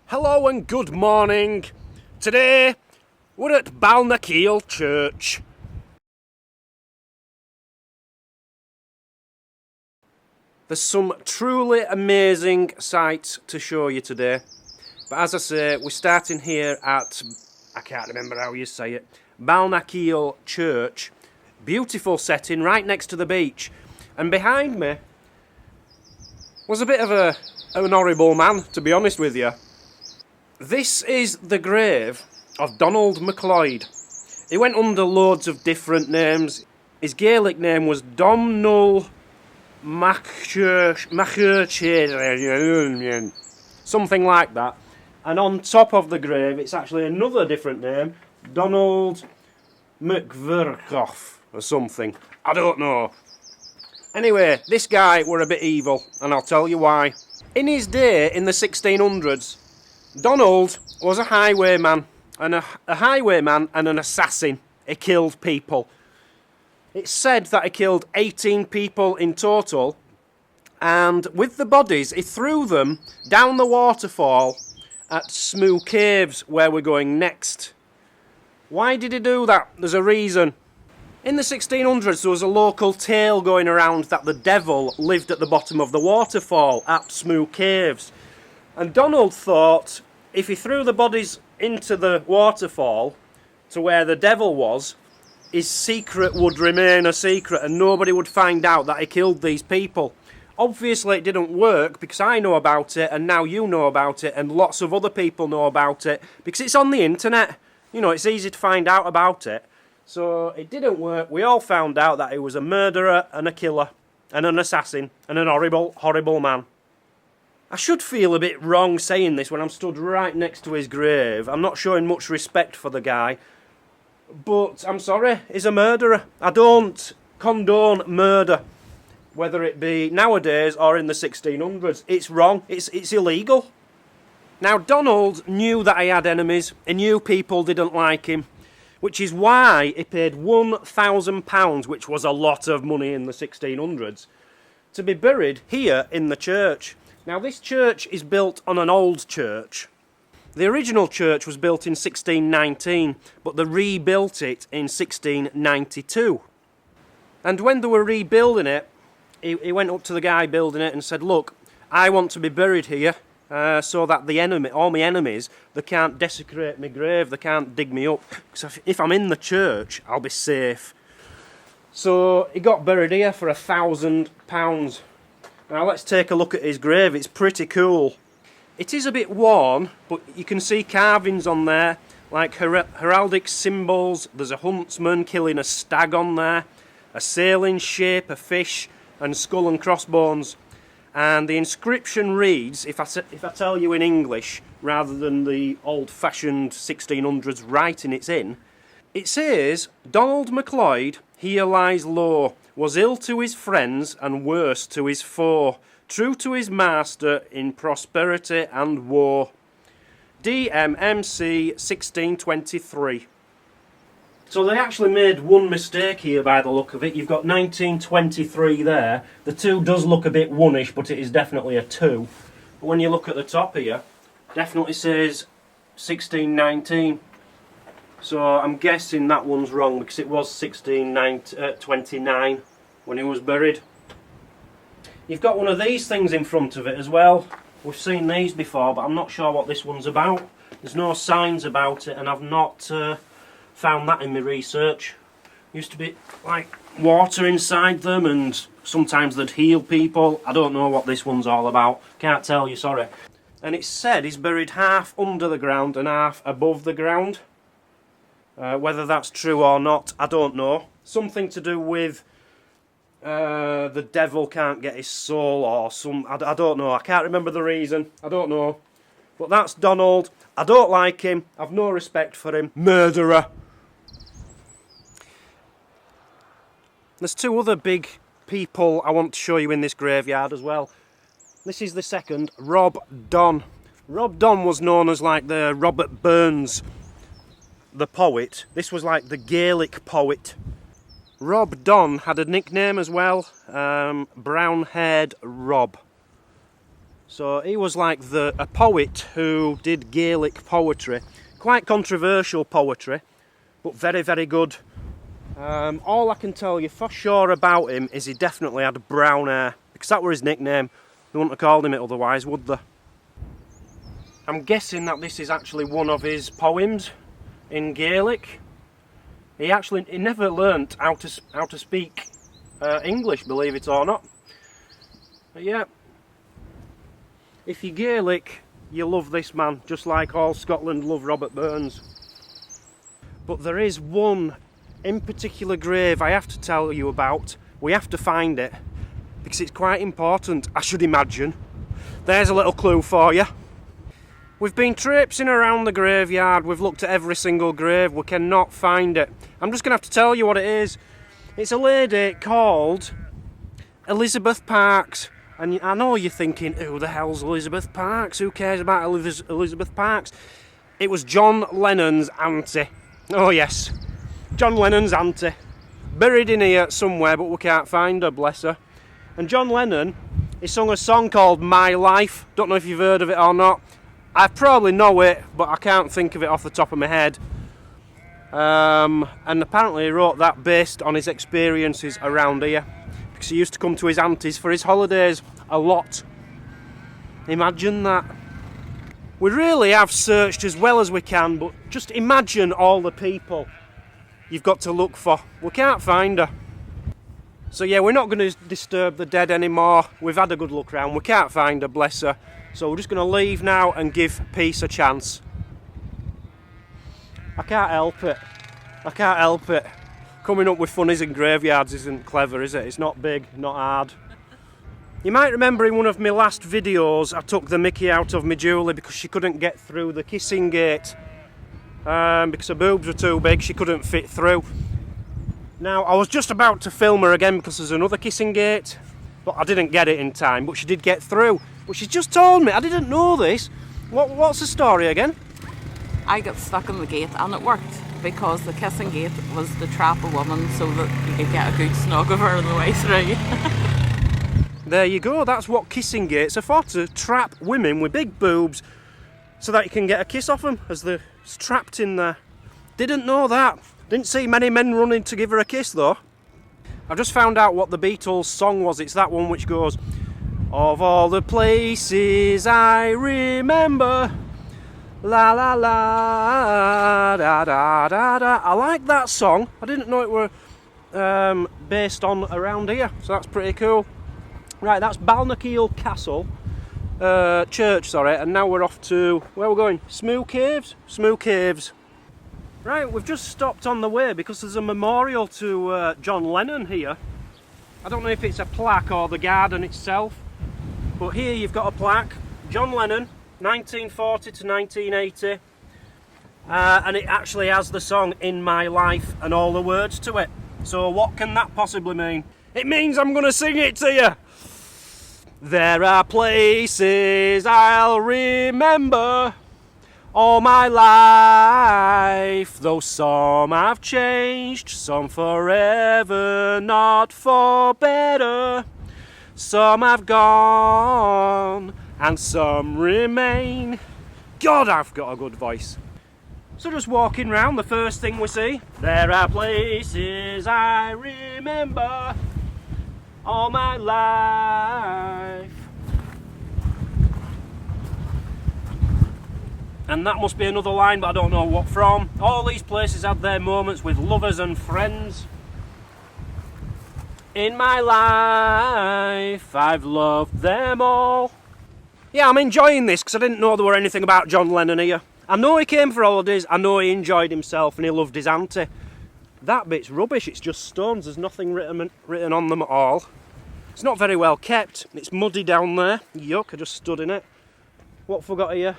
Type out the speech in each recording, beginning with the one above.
Hello and good morning. Today we're at Balnakeil Church. There's some truly amazing sights to show you today. But as I say, we're starting here at, I can't remember how you say it, Balnakeil Church. Beautiful setting right next to the beach. And behind me was a bit of an horrible man, to be honest with you. This is the grave of Donald MacLeod. He went under loads of different names. His Gaelic name was Domhnall Machurch, something like that. And on top of the grave, it's actually another different name, Donald McVerkoff or something. I don't know. Anyway, this guy were a bit evil, and I'll tell you why. In his day, in the 1600s, Donald was a highwayman, and a highwayman and an assassin. He killed people. It's said that he killed 18 people in total, and with the bodies, he threw them down the waterfall at Smoo Caves, where we're going next. Why did he do that? There's a reason. In the 1600s, there was a local tale going around that the devil lived at the bottom of the waterfall at Smoo Caves. And Donald thought if he threw the bodies into the waterfall to where the devil was, his secret would remain a secret and nobody would find out that he killed these people. Obviously it didn't work because I know about it and now you know about it and lots of other people know about it because it's on the internet. You know, it's easy to find out about it. So it didn't work. We all found out that he was a murderer and a killer and an assassin and an horrible, horrible man. I should feel a bit wrong saying this when I'm stood right next to his grave. I'm not showing much respect for the guy. But I'm sorry, he's a murderer. I don't condone murder, whether it be nowadays or in the 1600s. It's wrong. It's illegal. Now, Donald knew that he had enemies. He knew people didn't like him, which is why he paid £1,000, which was a lot of money in the 1600s, to be buried here in the church. Now, this church is built on an old church. The original church was built in 1619, but they rebuilt it in 1692. And when they were rebuilding it, he went up to the guy building it and said, look, I want to be buried here so that all my enemies, they can't desecrate my grave, they can't dig me up. Because if I'm in the church, I'll be safe. So he got buried here for £1,000. Now let's take a look at his grave. It's pretty cool. It is a bit worn, but you can see carvings on there, like heraldic symbols. There's a huntsman killing a stag on there, a sailing ship, a fish, and skull and crossbones. And the inscription reads, if I tell you in English, rather than the old-fashioned 1600s writing it's in, it says, Donald MacLeod, here lies low, was ill to his friends and worse to his foe, true to his master in prosperity and war. DMMC 1623. So they actually made one mistake here by the look of it. You've got 1923 there. The 2 does look a bit one-ish, but it is definitely a 2. But when you look at the top here, definitely says 1619. So I'm guessing that one's wrong because it was 1629 when he was buried. You've got one of these things in front of it as well. We've seen these before, but I'm not sure what this one's about. There's no signs about it, and I've not found that in my research. Used to be like water inside them, and sometimes they'd heal people. I don't know what this one's all about. Can't tell you, sorry. And it's said he's buried half under the ground and half above the ground. Whether that's true or not, I don't know. Something to do with the devil can't get his soul or some... I don't know. I can't remember the reason. I don't know. But that's Donald. I don't like him. I've no respect for him. Murderer. There's 2 other big people I want to show you in this graveyard as well. This is the second, Rob Don. Rob Don was known as like the Robert Burns, the poet. This was like the Gaelic poet. Rob Don had a nickname as well, brown-haired Rob. So he was like a poet who did Gaelic poetry. Quite controversial poetry, but very, very good. All I can tell you for sure about him is he definitely had brown hair, because that were his nickname. They wouldn't have called him it otherwise, would they? I'm guessing that this is actually one of his poems in Gaelic. He never learnt how to speak English, believe it or not. But yeah, if you're Gaelic, you love this man, just like all Scotland love Robert Burns. But there is one in particular grave I have to tell you about. We have to find it, because it's quite important, I should imagine. There's a little clue for you. We've been traipsing around the graveyard, we've looked at every single grave, we cannot find it. I'm just going to have to tell you what it is. It's a lady called Elizabeth Parks. And I know you're thinking, who the hell's Elizabeth Parks? Who cares about Elizabeth Parks? It was John Lennon's auntie. Oh yes, John Lennon's auntie. Buried in here somewhere, but we can't find her, bless her. And John Lennon, he sung a song called My Life. Don't know if you've heard of it or not. I probably know it, but I can't think of it off the top of my head. And apparently he wrote that based on his experiences around here, because he used to come to his auntie's for his holidays a lot. Imagine that. We really have searched as well as we can, but just imagine all the people you've got to look for. We can't find her. So yeah, we're not going to disturb the dead anymore. We've had a good look round. We can't find her, bless her. So we're just going to leave now and give peace a chance. I can't help it. I can't help it. Coming up with funnies in graveyards isn't clever, is it? It's not big, not hard. You might remember in one of my last videos I took the mickey out of my Julie because she couldn't get through the kissing gate. Because her boobs were too big, she couldn't fit through. Now, I was just about to film her again because there's another kissing gate, but I didn't get it in time, but she did get through. But she's just told me, I didn't know this. What's the story again? I got stuck in the gate and it worked, because the kissing gate was to trap a woman so that you could get a good snog of her on the way through. There you go, that's what kissing gates are for, to trap women with big boobs so that you can get a kiss off them as they're trapped in there. Didn't know that. Didn't see many men running to give her a kiss though. I've just found out what the Beatles song was. It's that one which goes, of all the places I remember, la la la, da da da da. I like that song. I didn't know it were based on around here, so that's pretty cool. Right, that's Balnakeil Castle, Church, sorry, and now we're off to, where we're going? Smoo Caves? Smoo Caves. Right, we've just stopped on the way because there's a memorial to John Lennon here. I don't know if it's a plaque or the garden itself, but here you've got a plaque, John Lennon, 1940 to 1980, and it actually has the song In My Life and all the words to it. So what can that possibly mean? It means I'm going to sing it to you. There are places I'll remember all my life, though some have changed, some forever, not for better. Some have gone and some remain. God, I've got a good voice. So just walking round, the first thing we see, there are places I remember all my life. And that must be another line, but I don't know what from. All these places had their moments with lovers and friends. In my life, I've loved them all. Yeah, I'm enjoying this because I didn't know there were anything about John Lennon here. I know he came for holidays, I know he enjoyed himself and he loved his auntie. That bit's rubbish, it's just stones, there's nothing written on them at all. It's not very well kept, it's muddy down there. Yuck, I just stood in it. What have we got here?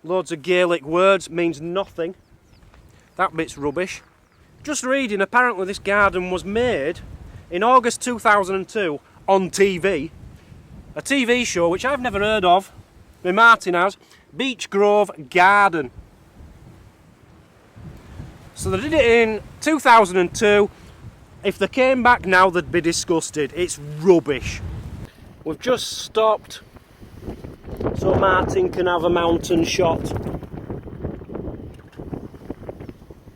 Loads of Gaelic words, means nothing. That bit's rubbish. Just reading, apparently this garden was made in August 2002 on TV. A TV show which I've never heard of, but Martin has, Beech Grove Garden. So they did it in 2002, If they came back now, they'd be disgusted. It's rubbish. We've just stopped so Martin can have a mountain shot.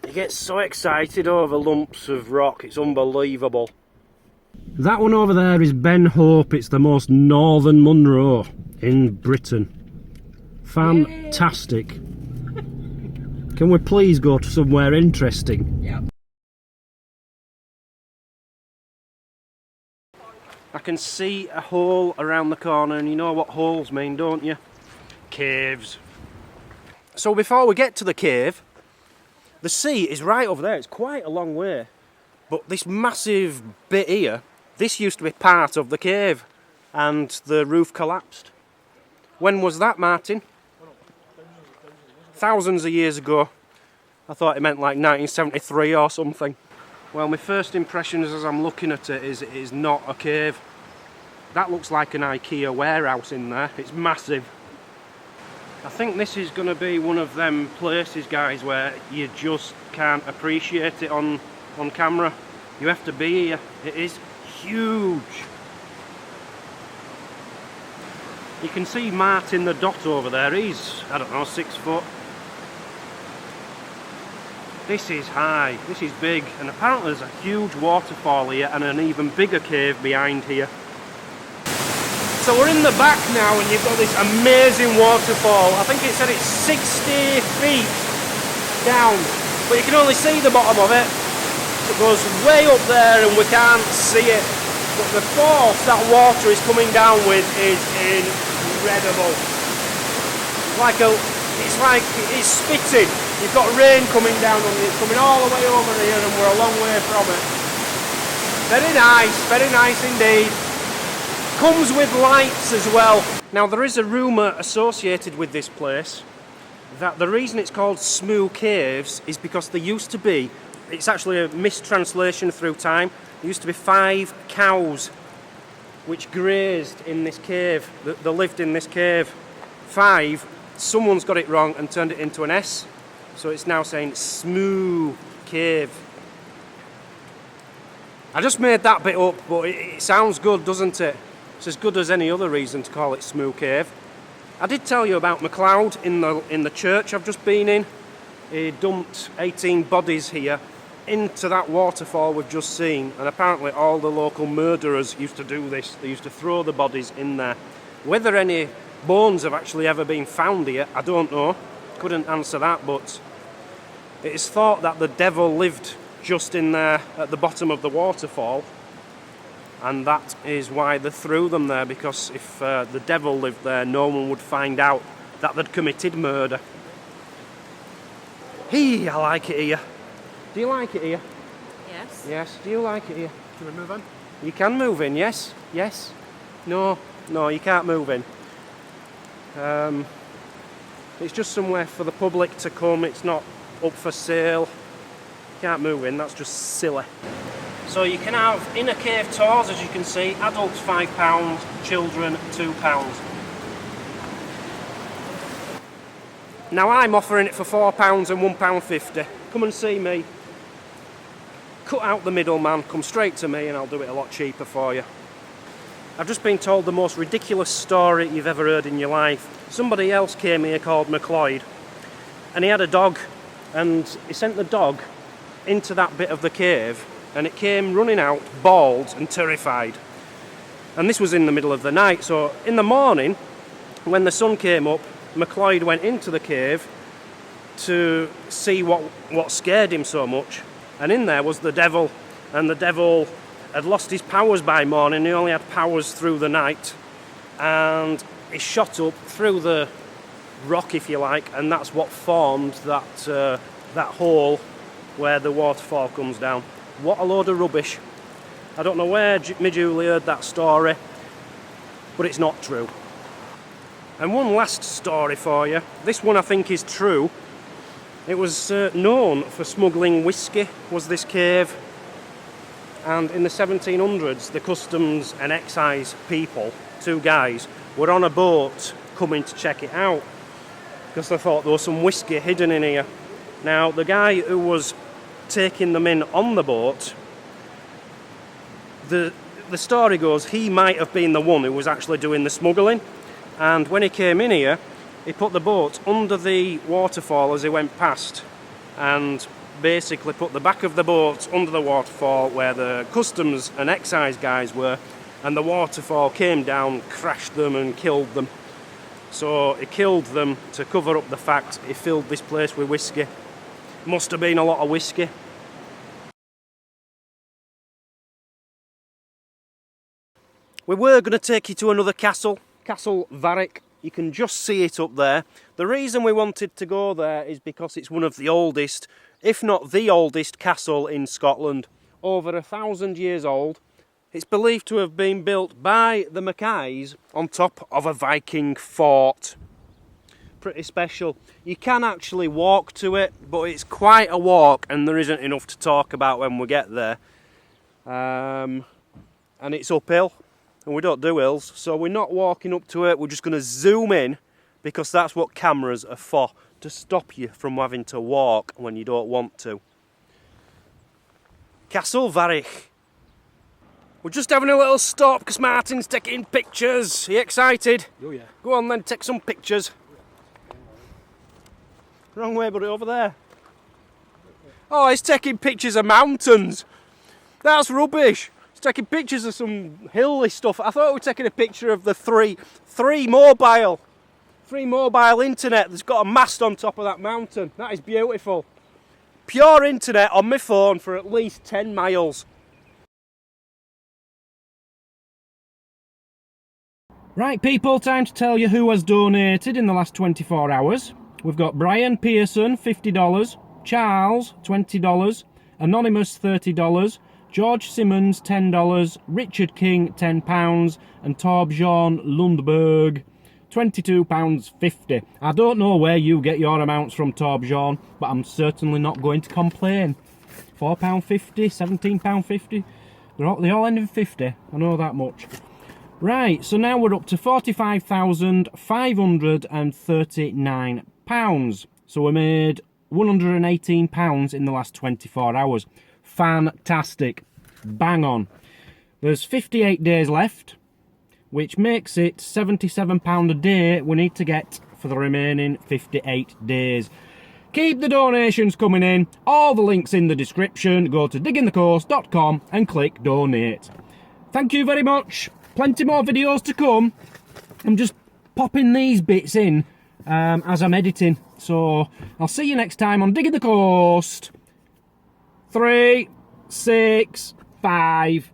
He gets so excited over lumps of rock, it's unbelievable. That one over there is Ben Hope. It's the most northern Munro in Britain. Fantastic. Can we please go to somewhere interesting? Yep. I can see a hole around the corner, and you know what holes mean, don't you? Caves. So before we get to the cave, the sea is right over there. It's quite a long way. But this massive bit here, this used to be part of the cave, and the roof collapsed. When was that, Martin? Thousands of years ago. I thought it meant like 1973 or something. Well, my first impressions as I'm looking at it is not a cave. That looks like an IKEA warehouse in there. It's massive. I think this is going to be one of them places, guys, where you just can't appreciate it on camera. You have to be here. It is huge. You can see Martin the Dot over there. He's, I don't know, 6 foot. This is high, this is big, and apparently there's a huge waterfall here and an even bigger cave behind here. So we're in the back now, and you've got this amazing waterfall. I think it said it's 60 feet down, but you can only see the bottom of it. It goes way up there and we can't see it. But the force that water is coming down with is incredible. It's spitting. You've got rain coming down on you. It's coming all the way over here, and we're a long way from it. Very nice indeed. Comes with lights as well. Now there is a rumour associated with this place that the reason it's called Smoo Caves is because there used to be, it's actually a mistranslation through time, there used to be 5 cows which grazed in this cave, that lived in this cave. 5, someone's got it wrong and turned it into an S, so it's now saying Smoo Cave. I just made that bit up, but it sounds good, doesn't it? It's as good as any other reason to call it Smoo Cave. I did tell you about MacLeod in the church I've just been in. He dumped 18 bodies here into that waterfall we've just seen, and apparently all the local murderers used to do this. They used to throw the bodies in there. Whether any bones have actually ever been found here, I don't know. Couldn't answer that, but it is thought that the devil lived just in there at the bottom of the waterfall, and that is why they threw them there, because if the devil lived there, no one would find out that they'd committed murder. I like it here. Do you like it here? Yes. Yes. Do you like it here? Can we move in? You can move in, yes. Yes. No, you can't move in. It's just somewhere for the public to come. It's not up for sale. Can't move in, that's just silly. So you can have inner cave tours, as you can see. Adults £5, children £2. Now I'm offering it for £4 and £1.50. Come and see me. Cut out the middleman, come straight to me and I'll do it a lot cheaper for you. I've just been told the most ridiculous story you've ever heard in your life. Somebody else came here called MacLeod, and he had a dog, and he sent the dog into that bit of the cave, and it came running out bald and terrified. And this was in the middle of the night, so in the morning when the sun came up, MacLeod went into the cave to see what scared him so much, and in there was the devil, and the devil had lost his powers by morning. He only had powers through the night, and he shot up through the rock, if you like, and that's what formed that hole where the waterfall comes down. What a load of rubbish. I don't know where me Julie heard that story, but it's not true. And one last story for you. This one I think is true. It was known for smuggling whiskey, was this cave. And in the 1700s, the customs and excise people, 2 guys, were on a boat coming to check it out because they thought there was some whiskey hidden in here. Now, the guy who was taking them in on the boat the story goes he might have been the one who was actually doing the smuggling, and when he came in here, he put the boat under the waterfall as he went past, and basically put the back of the boat under the waterfall where the customs and excise guys were, and the waterfall came down, crashed them and killed them. So he killed them to cover up the fact he filled this place with whiskey. Must have been a lot of whiskey. We were going to take you to another castle, Castle Varric. You can just see it up there. The reason we wanted to go there is because it's one of the oldest, if not the oldest castle in Scotland. Over 1,000 years old. It's believed to have been built by the Mackays on top of a Viking fort. Pretty special. You can actually walk to it, but it's quite a walk and there isn't enough to talk about when we get there. And it's uphill, and we don't do hills, so we're not walking up to it. We're just going to zoom in, because that's what cameras are for, to stop you from having to walk when you don't want to. Castle Varric. We're just having a little stop because Martin's taking pictures. Are you excited? Oh yeah. Go on then, take some pictures. Wrong way, buddy, over there. Oh, he's taking pictures of mountains. That's rubbish. He's taking pictures of some hilly stuff. I thought we were taking a picture of the three mobile internet that's got a mast on top of that mountain. That is beautiful. Pure internet on my phone for at least 10 miles. Right, people, time to tell you who has donated in the last 24 hours. We've got Brian Pearson, $50, Charles, $20, Anonymous, $30, George Simmons, $10, Richard King, £10, and Torbjorn Lundberg, £22.50. I don't know where you get your amounts from, Torbjorn, but I'm certainly not going to complain. £4.50, £17.50, they all end in 50, I know that much. Right, so now we're up to £45,539. So we made £118 in the last 24 hours. Fantastic. Bang on. There's 58 days left, which makes it £77 a day we need to get for the remaining 58 days. Keep the donations coming in. All the links in the description. Go to diggingthecoast.com and click donate. Thank you very much. Plenty more videos to come. I'm just popping these bits in as I'm editing. So I'll see you next time on Digging the Coast. 3, 6, 5.